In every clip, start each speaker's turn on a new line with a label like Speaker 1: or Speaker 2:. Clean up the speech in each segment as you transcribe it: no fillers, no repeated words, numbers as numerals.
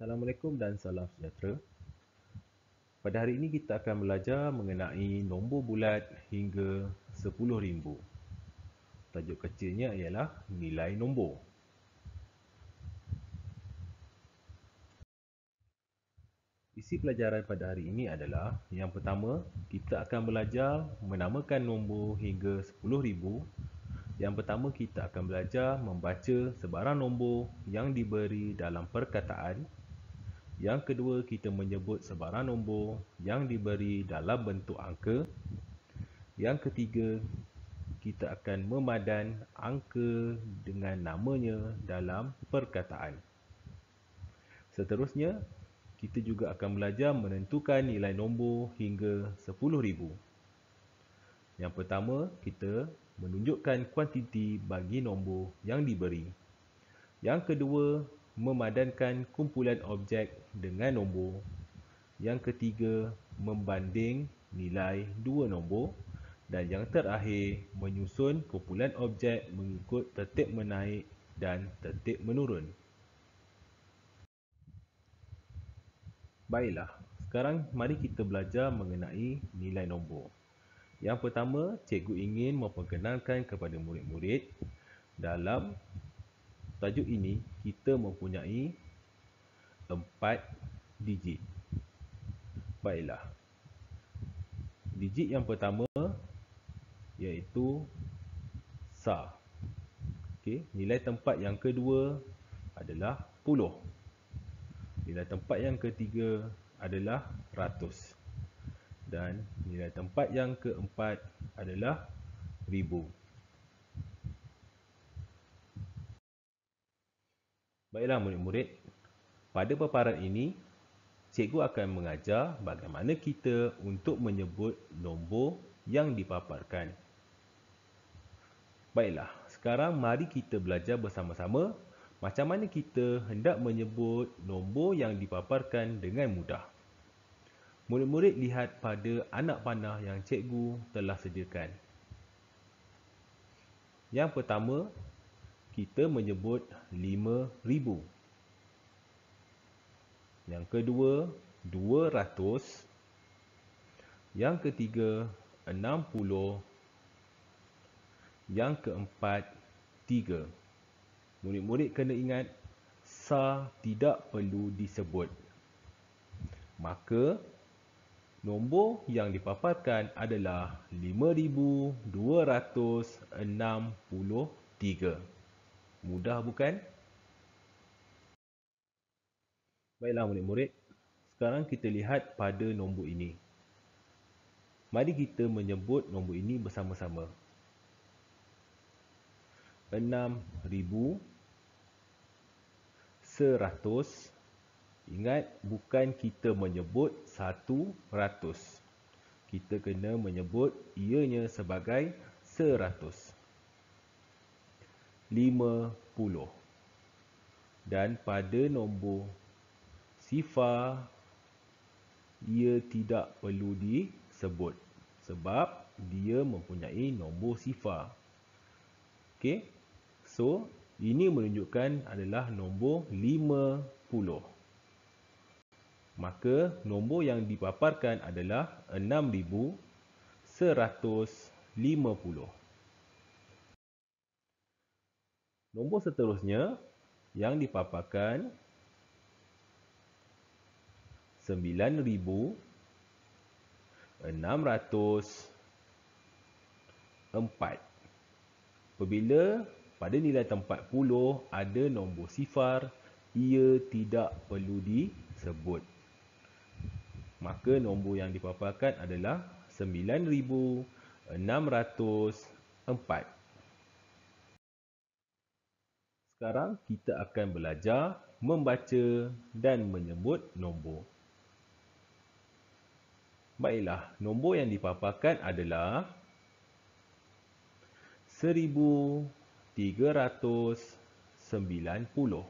Speaker 1: Assalamualaikum dan salam sejahtera. Pada hari ini kita akan belajar mengenai nombor bulat hingga 10,000. Tajuk kecilnya ialah nilai nombor. Isi pelajaran pada hari ini adalah yang pertama, kita akan belajar menamakan nombor hingga 10,000. Yang pertama, kita akan belajar membaca sebarang nombor yang diberi dalam perkataan. Yang kedua, kita menyebut sebarang nombor yang diberi dalam bentuk angka. Yang ketiga, kita akan memadan angka dengan namanya dalam perkataan. Seterusnya, kita juga akan belajar menentukan nilai nombor hingga 10,000. Yang pertama, kita menunjukkan kuantiti bagi nombor yang diberi. Yang kedua, memadankan kumpulan objek dengan nombor. Yang ketiga, membanding nilai dua nombor. Dan yang terakhir, menyusun kumpulan objek mengikut tertib menaik dan tertib menurun. Baiklah, sekarang mari kita belajar mengenai nilai nombor. Yang pertama, cikgu ingin memperkenalkan kepada murid-murid dalam tajuk ini kita mempunyai 4 digit. Baiklah, digit yang pertama iaitu SAR. Okey, nilai tempat yang kedua adalah puluh. Nilai tempat yang ketiga adalah ratus. Dan nilai tempat yang keempat adalah ribu. Baiklah murid-murid, pada paparan ini cikgu akan mengajar bagaimana kita untuk menyebut nombor yang dipaparkan. Baiklah, sekarang mari kita belajar bersama-sama macam mana kita hendak menyebut nombor yang dipaparkan dengan mudah. Murid-murid lihat pada anak panah yang cikgu telah sediakan. Yang pertama, kita menyebut 5,000. Yang kedua, 200. Yang ketiga, 60. Yang keempat, 3. Murid-murid kena ingat, SAR tidak perlu disebut. Maka, nombor yang dipaparkan adalah 5,263. Mudah bukan? Baiklah murid-murid, sekarang kita lihat pada nombor ini. Mari kita menyebut nombor ini bersama-sama. 6,100. Ingat, bukan kita menyebut 100. Kita kena menyebut ianya sebagai 100. 50. Dan pada nombor sifar, ia tidak perlu disebut sebab dia mempunyai nombor sifar. Okey. So, ini menunjukkan adalah nombor 50. Maka, nombor yang dipaparkan adalah 6,150. Nombor seterusnya yang dipaparkan 9,604. Apabila pada nilai tempat puluh ada nombor sifar, ia tidak perlu disebut. Maka nombor yang dipaparkan adalah 9,604. Sekarang kita akan belajar membaca dan menyebut nombor. Baiklah, nombor yang dipaparkan adalah 1,390.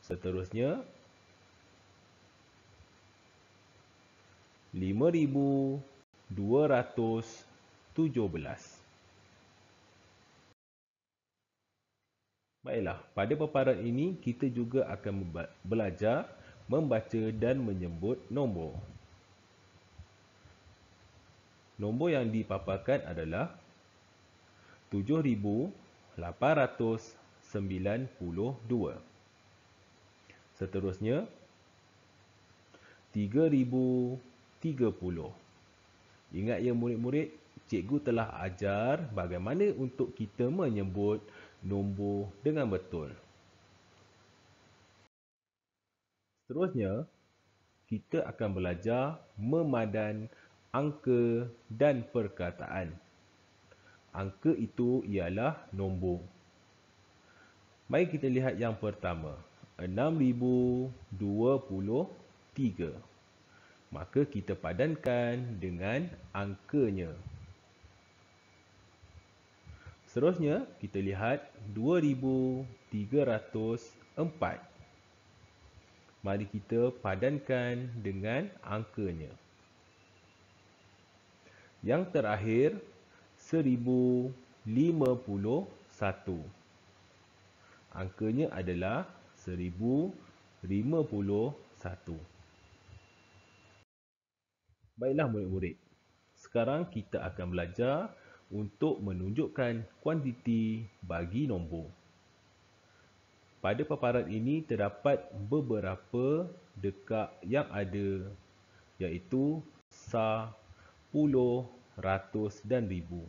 Speaker 1: Seterusnya, 5,217. Baiklah, pada paparan ini kita juga akan belajar membaca dan menyebut nombor. Nombor yang dipaparkan adalah 7,892. Seterusnya 3,030. Ingat ya murid-murid, cikgu telah ajar bagaimana untuk kita menyebut nombor dengan betul. Seterusnya, kita akan belajar memadan angka dan perkataan. Angka itu ialah nombor. Mari kita lihat yang pertama, 6,023. Maka kita padankan dengan angkanya. Seterusnya, kita lihat 2,304. Mari kita padankan dengan angkanya. Yang terakhir, 1,051. Angkanya adalah 1,051. Baiklah murid-murid. Sekarang kita akan belajar untuk menunjukkan kuantiti bagi nombor. Pada paparan ini terdapat beberapa dekak yang ada, iaitu sah, puluh, ratus dan ribu.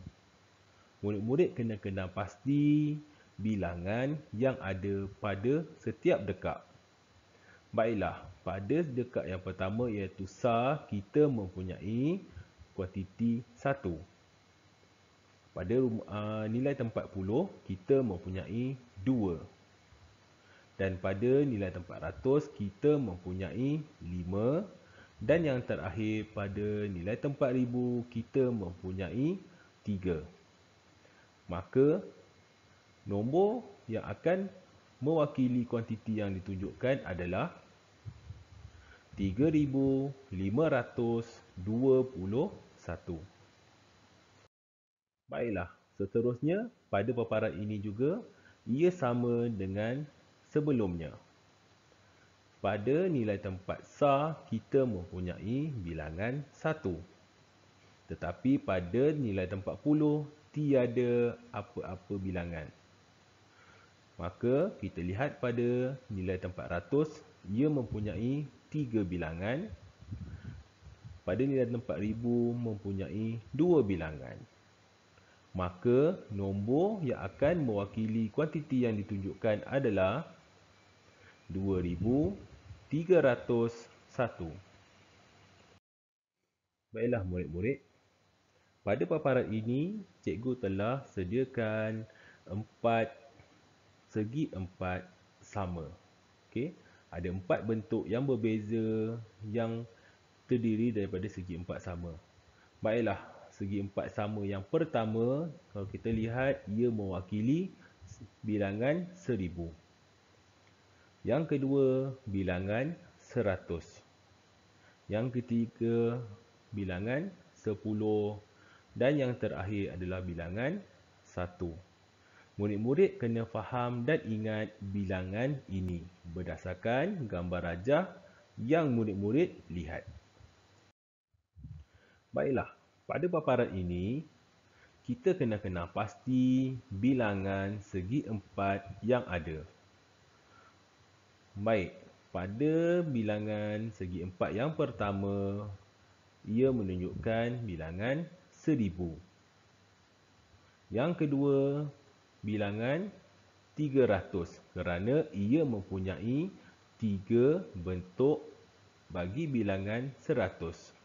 Speaker 1: Murid-murid kena kenal pasti bilangan yang ada pada setiap dekak. Baiklah, pada dekak yang pertama iaitu sah, kita mempunyai kuantiti 1. Pada nilai tempat puluh, kita mempunyai 2. Dan pada nilai tempat ratus, kita mempunyai 5. Dan yang terakhir, pada nilai tempat ribu, kita mempunyai 3. Maka, nombor yang akan mewakili kuantiti yang ditunjukkan adalah 3,521. Baiklah, seterusnya pada paparan ini juga ia sama dengan sebelumnya. Pada nilai tempat sah, kita mempunyai bilangan 1. Tetapi pada nilai tempat puluh, tiada apa-apa bilangan. Maka kita lihat pada nilai tempat ratus, ia mempunyai 3 bilangan. Pada nilai tempat ribu mempunyai 2 bilangan. Maka nombor yang akan mewakili kuantiti yang ditunjukkan adalah 2,301. Baiklah murid-murid, pada paparan ini cikgu telah sediakan 4 segi 4 sama. Okey, ada 4 bentuk yang berbeza yang terdiri daripada segi 4 sama. Baiklah, segi 4 sama yang pertama, kalau kita lihat, ia mewakili bilangan 1000. Yang kedua, bilangan 100. Yang ketiga, bilangan 10. Dan yang terakhir adalah bilangan 1. Murid-murid kena faham dan ingat bilangan ini berdasarkan gambar rajah yang murid-murid lihat. Baiklah, pada paparan ini, kita kena kenal pasti bilangan segi 4 yang ada. Baik, pada bilangan segi 4 yang pertama, ia menunjukkan bilangan 1000. Yang kedua, bilangan 300 kerana ia mempunyai 3 bentuk bagi bilangan 100.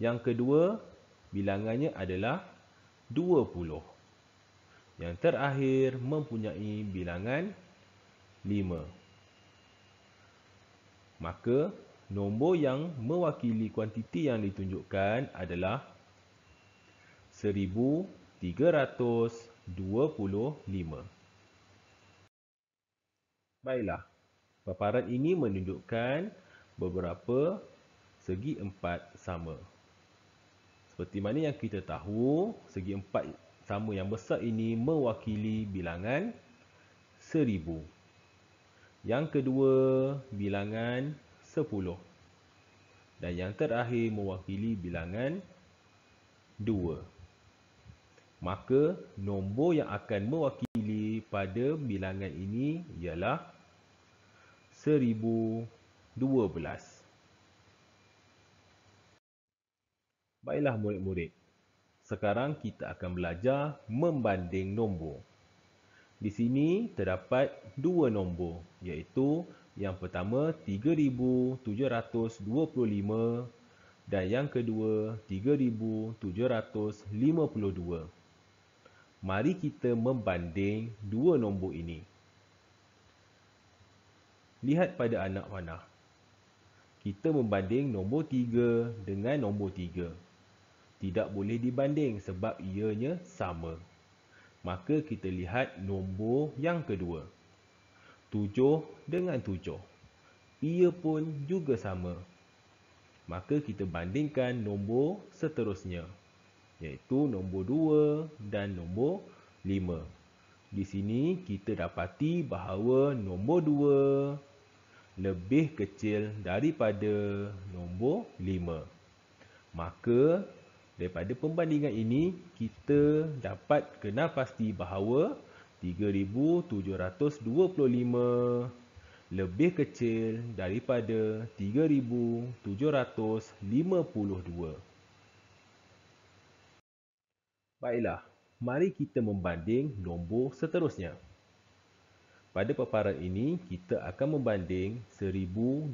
Speaker 1: Yang kedua, bilangannya adalah 20. Yang terakhir mempunyai bilangan 5. Maka, nombor yang mewakili kuantiti yang ditunjukkan adalah 1,325. Baiklah, paparan ini menunjukkan beberapa segi 4 sama. Seperti mana yang kita tahu, segi 4 sama yang besar ini mewakili bilangan 1000. Yang kedua, bilangan 10. Dan yang terakhir mewakili bilangan 2. Maka, nombor yang akan mewakili pada bilangan ini ialah 1012. Baiklah murid-murid, sekarang kita akan belajar membanding nombor. Di sini terdapat dua nombor, iaitu yang pertama 3725 dan yang kedua 3752. Mari kita membanding dua nombor ini. Lihat pada anak panah. Kita membanding nombor 3 dengan nombor 3. Tidak boleh dibanding sebab ianya sama. Maka kita lihat nombor yang kedua. 7 dengan 7. Ia pun juga sama. Maka kita bandingkan nombor seterusnya, iaitu nombor 2 dan nombor 5. Di sini kita dapati bahawa nombor 2 lebih kecil daripada nombor 5. Maka, daripada pembandingan ini, kita dapat kenal pasti bahawa 3725 lebih kecil daripada 3752. Baiklah, mari kita membanding nombor seterusnya. Pada paparan ini, kita akan membanding 1229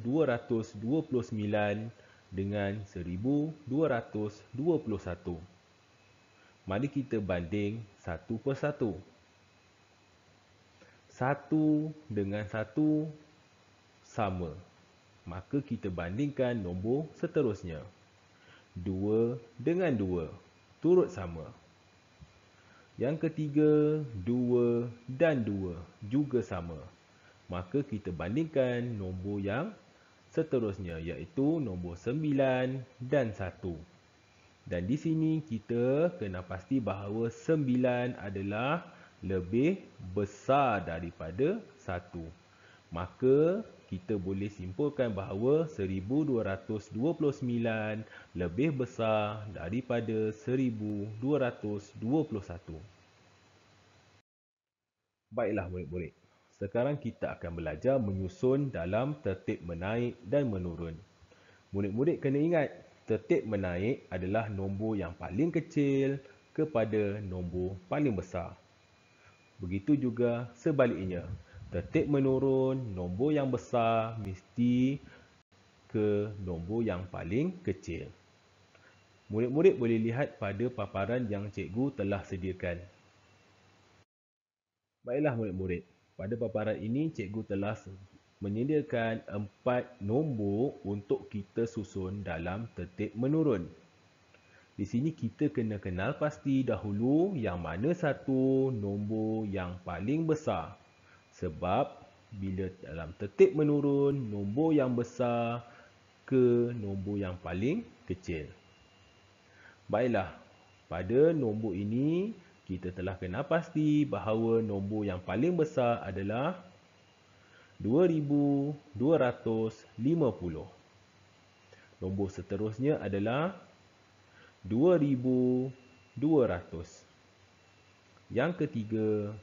Speaker 1: dengan 1221. Mari kita banding satu persatu. 1 dengan 1 sama. Maka kita bandingkan nombor seterusnya. 2 dengan 2 turut sama. Yang ketiga, 2 dan 2 juga sama. Maka kita bandingkan nombor yang seterusnya, iaitu nombor 9 dan 1. Dan di sini kita kena pasti bahawa 9 adalah lebih besar daripada 1. Maka kita boleh simpulkan bahawa 1229 lebih besar daripada 1221. Baiklah murid-murid. Sekarang kita akan belajar menyusun dalam tertib menaik dan menurun. Murid-murid kena ingat, tertib menaik adalah nombor yang paling kecil kepada nombor paling besar. Begitu juga sebaliknya. Tertib menurun, nombor yang besar mesti ke nombor yang paling kecil. Murid-murid boleh lihat pada paparan yang cikgu telah sediakan. Baiklah murid-murid, pada paparan ini cikgu telah menyediakan 4 nombor untuk kita susun dalam tertib menurun. Di sini kita kena kenal pasti dahulu yang mana satu nombor yang paling besar. Sebab bila dalam tertib menurun, nombor yang besar ke nombor yang paling kecil. Baiklah, pada nombor ini kita telah kenal pasti bahawa nombor yang paling besar adalah 2250. Nombor seterusnya adalah 2200. Yang ketiga,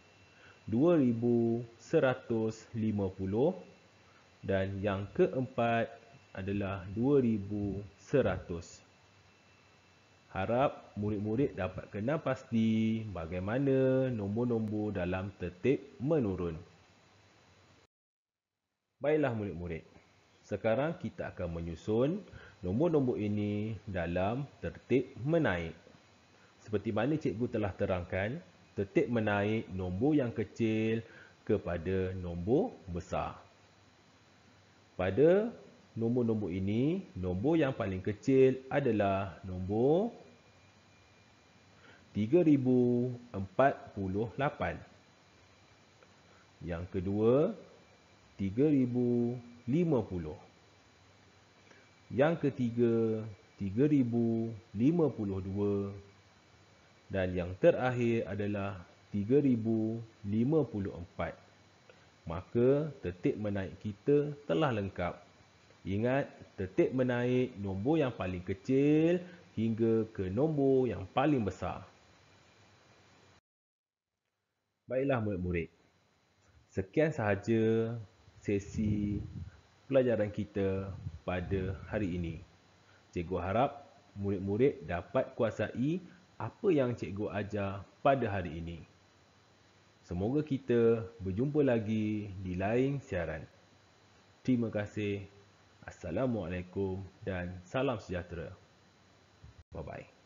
Speaker 1: 2150 dan yang keempat adalah 2100. Harap murid-murid dapat kenal pasti bagaimana nombor-nombor dalam tertib menurun. Baiklah murid-murid, sekarang kita akan menyusun nombor-nombor ini dalam tertib menaik. Seperti mana cikgu telah terangkan, tertib menaik nombor yang kecil kepada nombor besar. Pada nombor-nombor ini, nombor yang paling kecil adalah nombor 3048. Yang kedua, 3050. Yang ketiga, 3052. Dan yang terakhir adalah 3054. maka tertib menaik kita telah lengkap. Ingat, tertib menaik nombor yang paling kecil hingga ke nombor yang paling besar. Baiklah murid-murid, sekian sahaja sesi pelajaran kita pada hari ini. Cikgu harap murid-murid dapat kuasai apa yang cikgu ajar pada hari ini. Semoga kita berjumpa lagi di lain siaran. Terima kasih. Assalamualaikum dan salam sejahtera. Bye-bye.